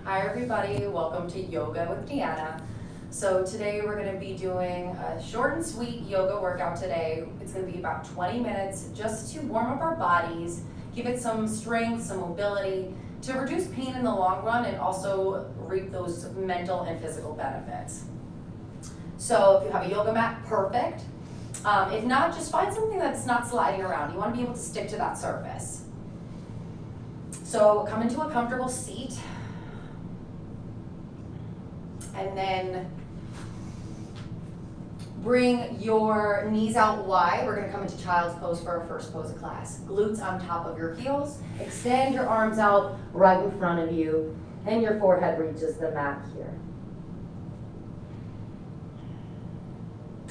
Hi everybody, welcome to Yoga with Deanna. So today we're going to be doing a short and sweet yoga workout today. It's going to be about 20 minutes just to warm up our bodies, give it some strength, some mobility, to reduce pain in the long run and also reap those mental and physical benefits. So if you have a yoga mat, perfect. If not, just find something that's not sliding around. You want to be able to stick to that surface. So come into a comfortable seat. And then bring your knees out wide. We're going to come into child's pose for our first pose of class. Glutes on top of your heels. Extend your arms out right in front of you, and your forehead reaches the mat here.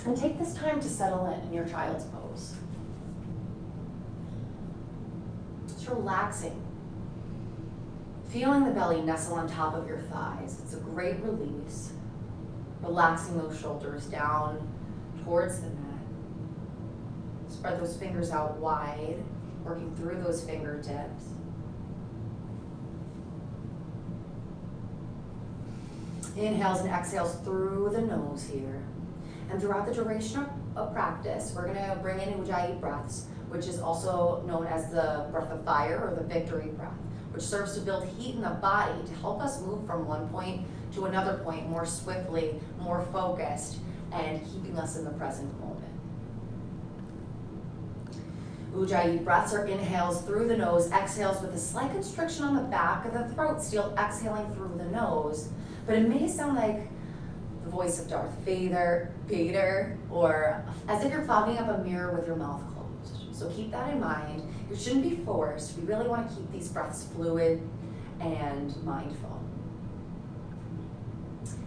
And take this time to settle in your child's pose. Just relaxing. Feeling the belly nestle on top of your thighs. It's a great release. Relaxing those shoulders down towards the mat. Spread those fingers out wide, working through those fingertips. Inhales and exhales through the nose here. And throughout the duration of practice, we're gonna bring in Ujjayi breaths, which is also known as the breath of fire or the victory breath, which serves to build heat in the body to help us move from one point to another point more swiftly, more focused, and keeping us in the present moment. Ujjayi breaths are inhales through the nose, exhales with a slight constriction on the back of the throat, still exhaling through the nose. But it may sound like the voice of Darth Vader, or as if you're fogging up a mirror with your mouth closed. So keep that in mind. It shouldn't be forced. We really want to keep these breaths fluid and mindful.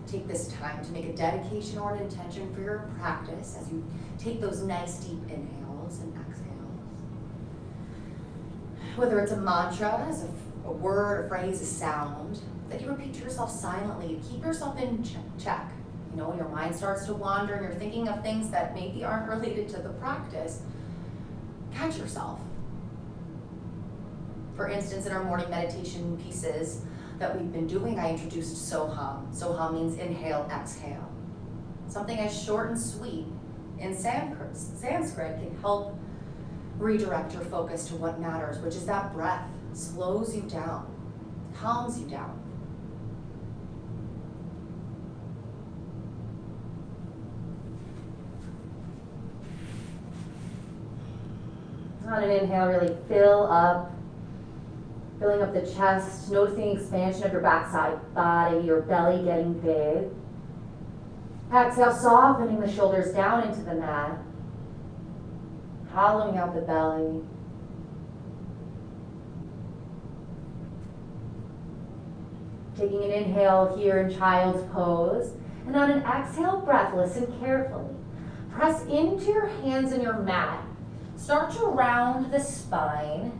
Take this time to make a dedication or an intention for your practice as you take those nice deep inhales and exhales. Whether it's a mantra, as a word, a phrase, a sound, that you repeat to yourself silently to keep yourself in check. You know, when your mind starts to wander and you're thinking of things that maybe aren't related to the practice, catch yourself. For instance, in our morning meditation pieces that we've been doing, I introduced Soham. Soham means inhale, exhale. Something as short and sweet in Sanskrit can help redirect your focus to what matters, which is that breath. Slows you down, calms you down. On an inhale, really filling up the chest, noticing expansion of your backside body, your belly getting big. Exhale, softening the shoulders down into the mat, hollowing out the belly. Taking an inhale here in child's pose, and on an exhale breath, listen carefully. Press into your hands and your mat. Start to round the spine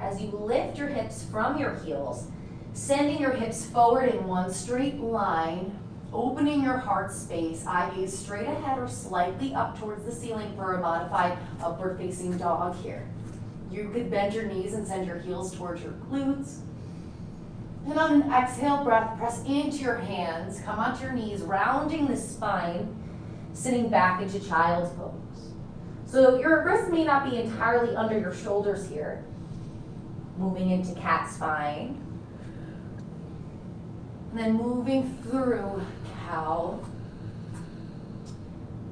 as you lift your hips from your heels, sending your hips forward in one straight line, opening your heart space, eye gaze straight ahead or slightly up towards the ceiling for a modified upward facing dog here. You could bend your knees and send your heels towards your glutes. And on an exhale breath, press into your hands, come onto your knees, rounding the spine, sitting back into child's pose. So your wrists may not be entirely under your shoulders here. Moving into cat spine. And then moving through cow,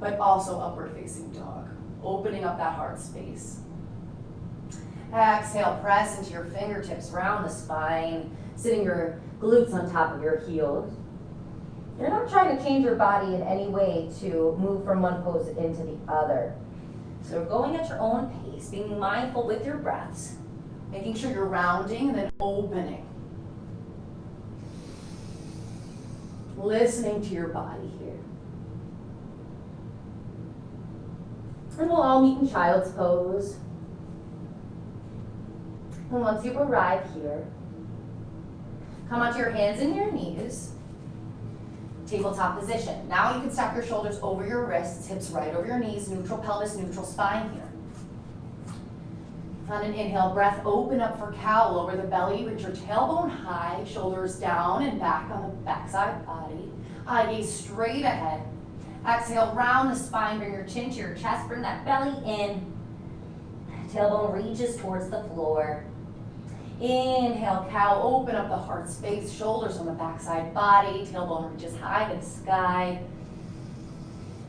but also upward facing dog. Opening up that heart space. Exhale, press into your fingertips, round the spine, sitting your glutes on top of your heels. You're not trying to change your body in any way to move from one pose into the other. So going at your own pace, being mindful with your breaths, making sure you're rounding and then opening. Listening to your body here. And we'll all meet in child's pose. And once you arrive here, come onto your hands and your knees. Tabletop position. Now you can stack your shoulders over your wrists, hips right over your knees, neutral pelvis, neutral spine here. On an inhale breath, open up for cow. Lower the belly, reach your tailbone high, shoulders down and back on the backside body. Eye gaze straight ahead. Exhale, round the spine, bring your chin to your chest, bring that belly in. Tailbone reaches towards the floor. Inhale, cow, open up the heart space, shoulders on the backside body, tailbone reaches high to the sky.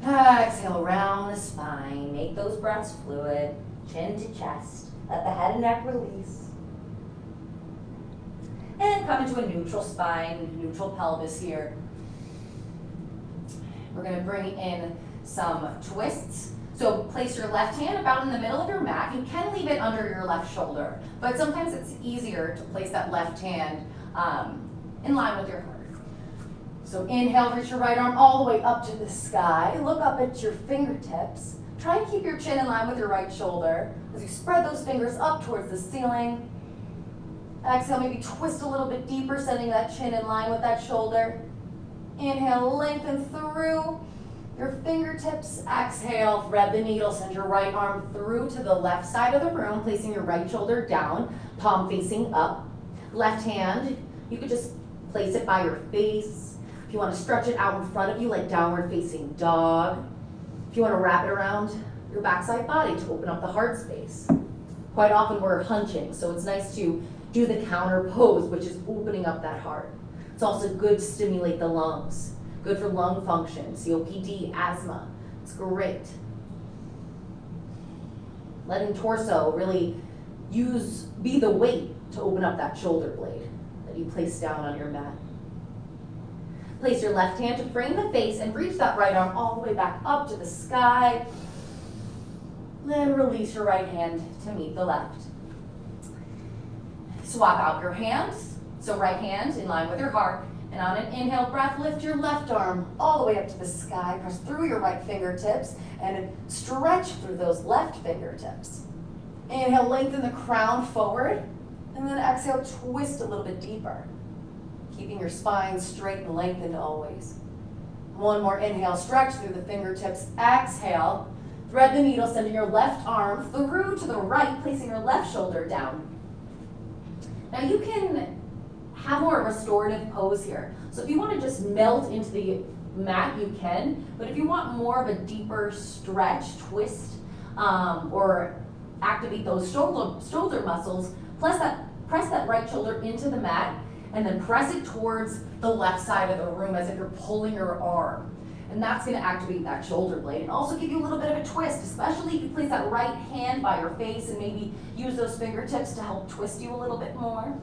Exhale, round the spine, make those breaths fluid, chin to chest, let the head and neck release. And come into a neutral spine, neutral pelvis here. We're gonna bring in some twists. So place your left hand about in the middle of your mat. You can leave it under your left shoulder, but sometimes it's easier to place that left hand in line with your heart. So inhale, reach your right arm all the way up to the sky. Look up at your fingertips. Try and keep your chin in line with your right shoulder as you spread those fingers up towards the ceiling. Exhale, maybe twist a little bit deeper, sending that chin in line with that shoulder. Inhale, lengthen through your fingertips. Exhale, thread the needle, send your right arm through to the left side of the room, placing your right shoulder down, palm facing up. Left hand, you could just place it by your face. If you want to stretch it out in front of you like downward facing dog. If you want to wrap it around your backside body to open up the heart space. Quite often we're hunching, so it's nice to do the counter pose, which is opening up that heart. It's also good to stimulate the lungs. Good for lung function, COPD, asthma. It's great. Letting torso really be the weight to open up that shoulder blade that you place down on your mat. Place your left hand to frame the face and reach that right arm all the way back up to the sky. Then release your right hand to meet the left. Swap out your hands. So right hand in line with your heart. And on an inhale breath, lift your left arm all the way up to the sky. Press through your right fingertips and stretch through those left fingertips. Inhale, lengthen the crown forward. And then exhale, twist a little bit deeper. Keeping your spine straight and lengthened always. One more inhale, stretch through the fingertips. Exhale, thread the needle, sending your left arm through to the right, placing your left shoulder down. Now you can have more restorative pose here. So if you want to just melt into the mat, you can. But if you want more of a deeper stretch, twist, or activate those shoulder muscles, press that right shoulder into the mat, and then press it towards the left side of the room as if you're pulling your arm. And that's gonna activate that shoulder blade and also give you a little bit of a twist, especially if you place that right hand by your face and maybe use those fingertips to help twist you a little bit more.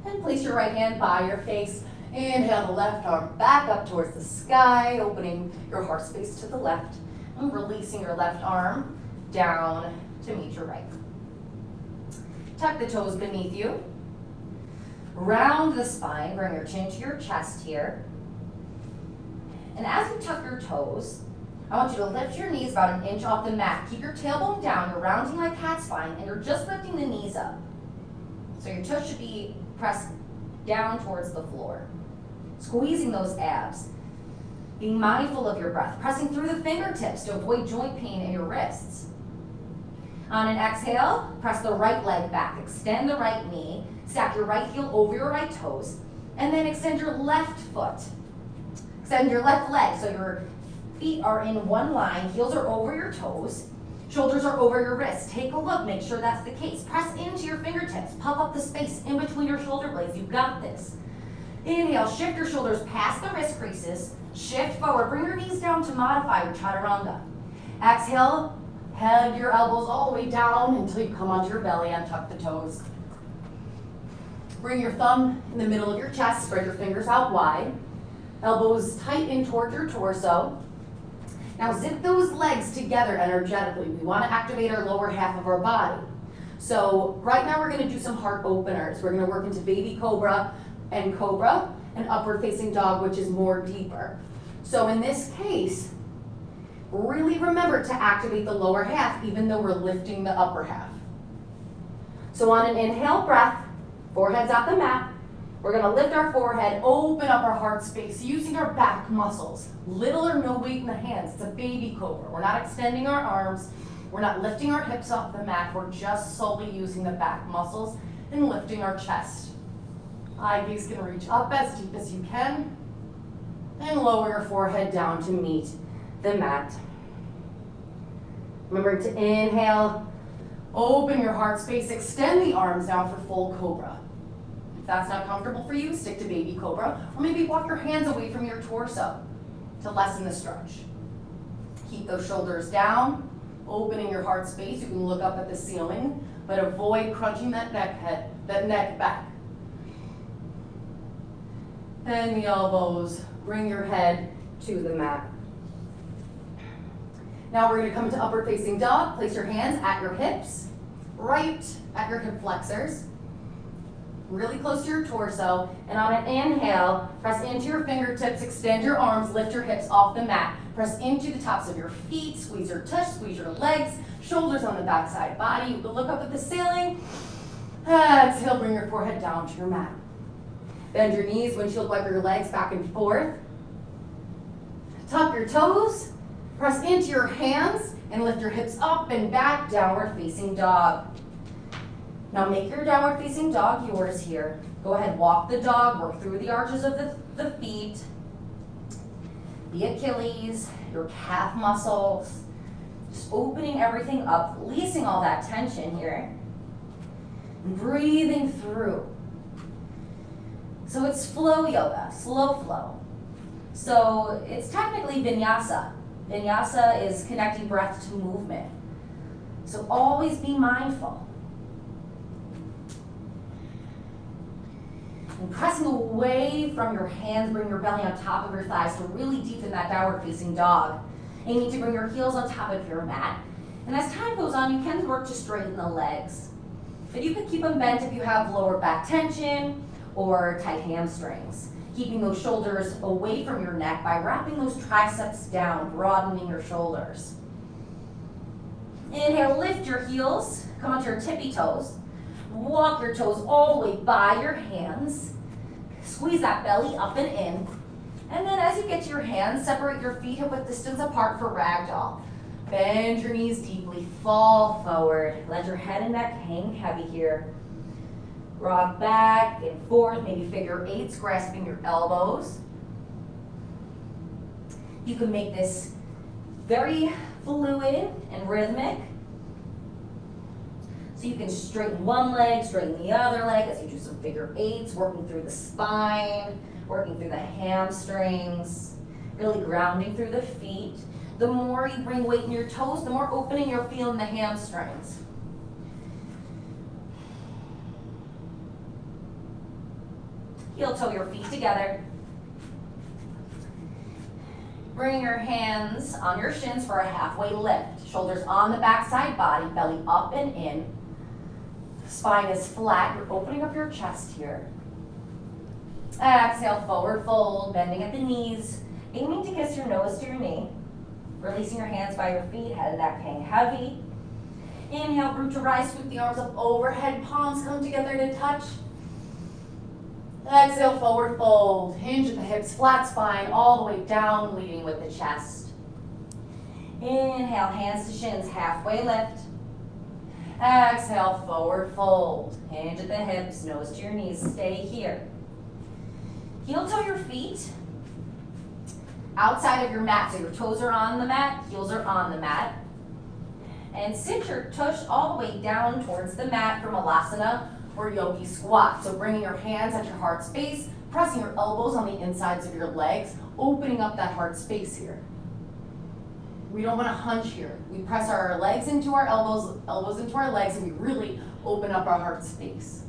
And place your right hand by your face. Inhale the left arm back up towards the sky, opening your heart space to the left, and releasing your left arm down to meet your right. Tuck the toes beneath you. Round the spine, bring your chin to your chest here. And as you tuck your toes, I want you to lift your knees about an inch off the mat. Keep your tailbone down, you're rounding like cat spine, and you're just lifting the knees up. So your toes should be pressed down towards the floor. Squeezing those abs. Being mindful of your breath, pressing through the fingertips to avoid joint pain in your wrists. On an exhale, press the right leg back, extend the right knee, stack your right heel over your right toes, and then extend your left foot. Extend your left leg so your feet are in one line, heels are over your toes, shoulders are over your wrists. Take a look, make sure that's the case. Press into your fingertips, puff up the space in between your shoulder blades. You've got this. Inhale, shift your shoulders past the wrist creases, shift forward, bring your knees down to modify your chaturanga. Exhale, head your elbows all the way down until you come onto your belly and tuck the toes. Bring your thumb in the middle of your chest, spread your fingers out wide. Elbows tight in toward your torso. Now zip those legs together energetically. We want to activate our lower half of our body. So right now we're going to do some heart openers. We're going to work into baby cobra and upward facing dog, which is more deeper. So in this case, really remember to activate the lower half even though we're lifting the upper half. So on an inhale breath, forehead's at the mat. We're gonna lift our forehead, open up our heart space using our back muscles. Little or no weight in the hands, it's a baby cobra. We're not extending our arms, We're not lifting our hips off the mat. We're just solely using the back muscles and lifting our chest. Eye gaze can reach up as deep as you can and lower your forehead down to meet the mat. Remember to inhale, open your heart space, extend the arms down for full cobra. If that's not comfortable for you, stick to baby cobra, or maybe walk your hands away from your torso to lessen the stretch. Keep those shoulders down, opening your heart space. You can look up at the ceiling, but avoid crunching that neck back. Bend the elbows, bring your head to the mat. Now we're going to come to upward facing dog. Place your hands at your hips, right at your hip flexors, really close to your torso. And on an inhale, press into your fingertips, extend your arms, lift your hips off the mat. Press into the tops of your feet, squeeze your tush, squeeze your legs, shoulders on the backside body. You can look up at the ceiling. Exhale, bring your forehead down to your mat. Bend your knees, windshield wiper your legs back and forth. Tuck your toes, press into your hands, and lift your hips up and back, downward facing dog. Now make your downward facing dog yours here. Go ahead, walk the dog, work through the arches of the feet, the Achilles, your calf muscles, just opening everything up, releasing all that tension here, and breathing through. So it's flow yoga, slow flow. So it's technically vinyasa. Vinyasa is connecting breath to movement. So always be mindful. And pressing away from your hands, bring your belly on top of your thighs to really deepen that downward facing dog. Aiming to bring your heels on top of your mat. And as time goes on, you can work to straighten the legs. But you can keep them bent if you have lower back tension or tight hamstrings. Keeping those shoulders away from your neck by wrapping those triceps down, broadening your shoulders. Inhale, lift your heels, come onto your tippy toes. Walk your toes all the way by your hands. Squeeze that belly up and in. And then as you get to your hands, separate your feet hip-width distance apart for Ragdoll. Bend your knees deeply, fall forward. Let your head and neck hang heavy here. Rock back and forth, maybe figure eights, grasping your elbows. You can make this very fluid and rhythmic. So you can straighten one leg, straighten the other leg as you do some figure eights, working through the spine, working through the hamstrings, really grounding through the feet. The more you bring weight in your toes, the more opening you'll feel in the hamstrings. Heel toe your feet together. Bring your hands on your shins for a halfway lift. Shoulders on the backside body, belly up and in. Spine is flat. You're opening up your chest here. Exhale, forward fold, bending at the knees, aiming to kiss your nose to your knee. Releasing your hands by your feet, head and neck hang heavy. Inhale, root to rise, sweep the arms up overhead, palms come together to touch. Exhale, forward fold, hinge at the hips, flat spine, all the way down, leading with the chest. Inhale, hands to shins, halfway lift. Exhale, forward fold, hinge at the hips, nose to your knees, stay here. Heel toe your feet outside of your mat, so your toes are on the mat, heels are on the mat. And sit your tush all the way down towards the mat for Malasana or Yogi squat. So bringing your hands at your heart space, pressing your elbows on the insides of your legs, opening up that heart space here. We don't want to hunch here. We press our legs into our elbows, elbows into our legs, and we really open up our heart space.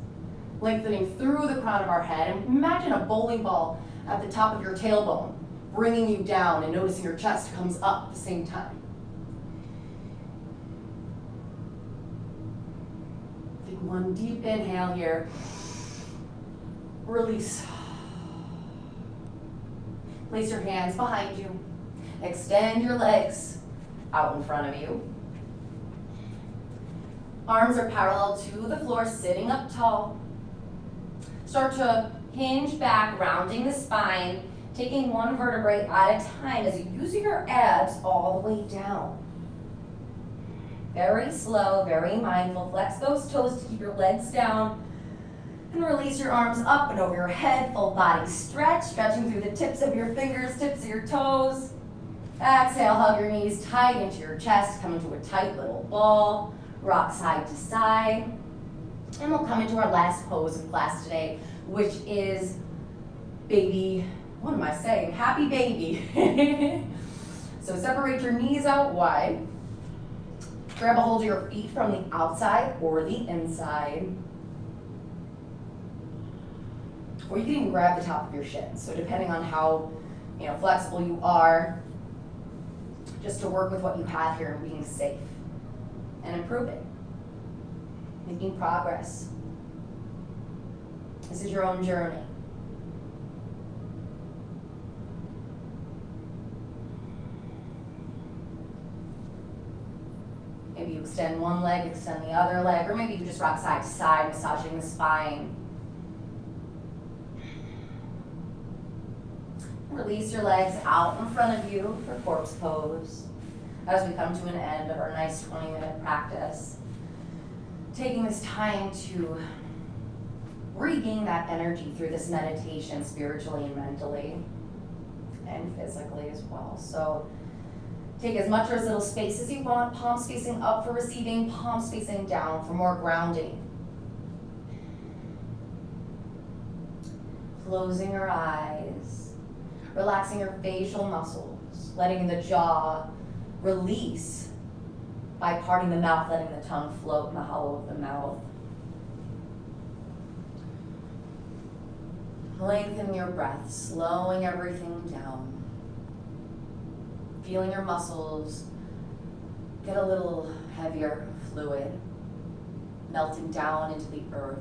Lengthening through the crown of our head, and imagine a bowling ball at the top of your tailbone, bringing you down and noticing your chest comes up at the same time. Take one deep inhale here. Release. Place your hands behind you. Extend your legs out in front of you. Arms are parallel to the floor, sitting up tall. Start to hinge back, rounding the spine, taking one vertebrae at a time as you use your abs all the way down. Very slow, very mindful. Flex those toes to keep your legs down. And release your arms up and over your head. Full body stretch, stretching through the tips of your fingers, tips of your toes. Exhale, hug your knees tight into your chest. Come into a tight little ball. Rock side to side. And we'll come into our last pose of class today, which is baby, what am I saying? Happy baby. So separate your knees out wide. Grab a hold of your feet from the outside or the inside. Or you can even grab the top of your shins. So depending on how flexible you are, just to work with what you have here and being safe and improving, making progress. This is your own journey. Maybe you extend one leg, extend the other leg, or maybe you just rock side to side, massaging the spine. Release your legs out in front of you for corpse pose as we come to an end of our nice 20-minute practice. Taking this time to regain that energy through this meditation spiritually and mentally and physically as well. So take as much or as little space as you want, palms facing up for receiving, palms facing down for more grounding. Closing your eyes. Relaxing your facial muscles, letting the jaw release by parting the mouth, letting the tongue float in the hollow of the mouth. Lengthen your breath, slowing everything down. Feeling your muscles get a little heavier fluid, melting down into the earth.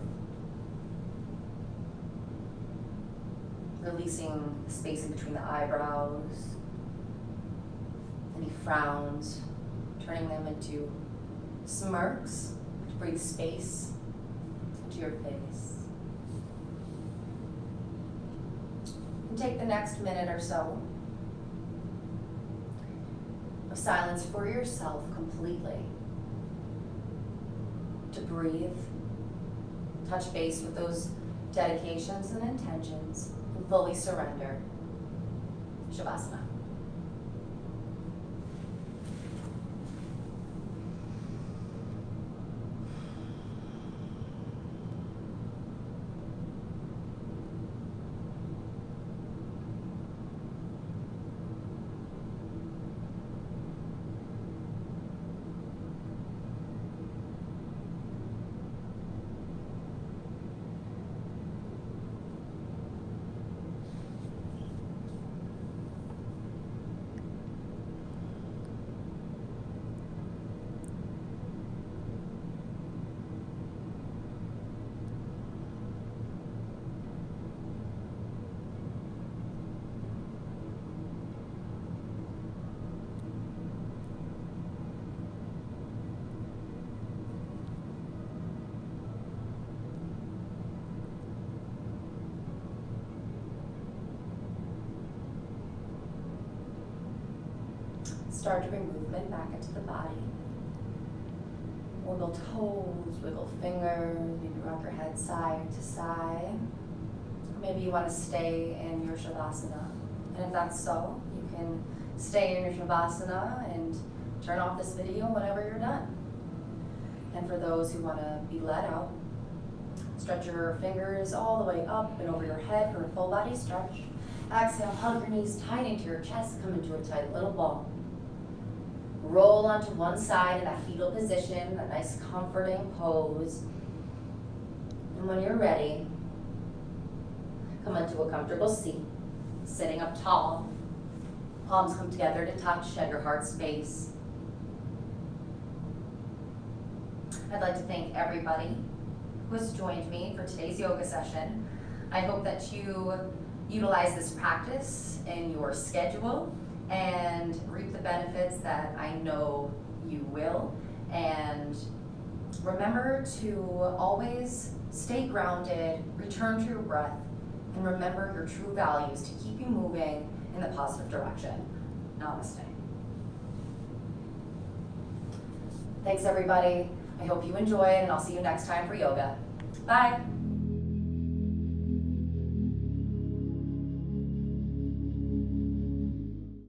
Releasing the space in between the eyebrows, any frowns, turning them into smirks to breathe space into your face. And take the next minute or so of silence for yourself completely. To breathe, touch base with those dedications and intentions. Fully surrender. Shavasana. Start to bring movement back into the body. Wiggle toes, wiggle fingers, maybe rock your head side to side. Maybe you want to stay in your Shavasana. And if that's so, you can stay in your Shavasana and turn off this video whenever you're done. And for those who want to be let out, stretch your fingers all the way up and over your head for a full body stretch. Exhale, hug your knees tight into your chest, come into a tight little ball. Roll onto one side in that fetal position, that nice comforting pose. And when you're ready, come into a comfortable seat, sitting up tall. Palms come together to touch at your heart space. I'd like to thank everybody who has joined me for today's yoga session. I hope that you utilize this practice in your schedule and reap the benefits that I know you will. And remember to always stay grounded, return to your breath, and remember your true values to keep you moving in the positive direction. Namaste. Thanks everybody. I hope you enjoyed and I'll see you next time for yoga. Bye.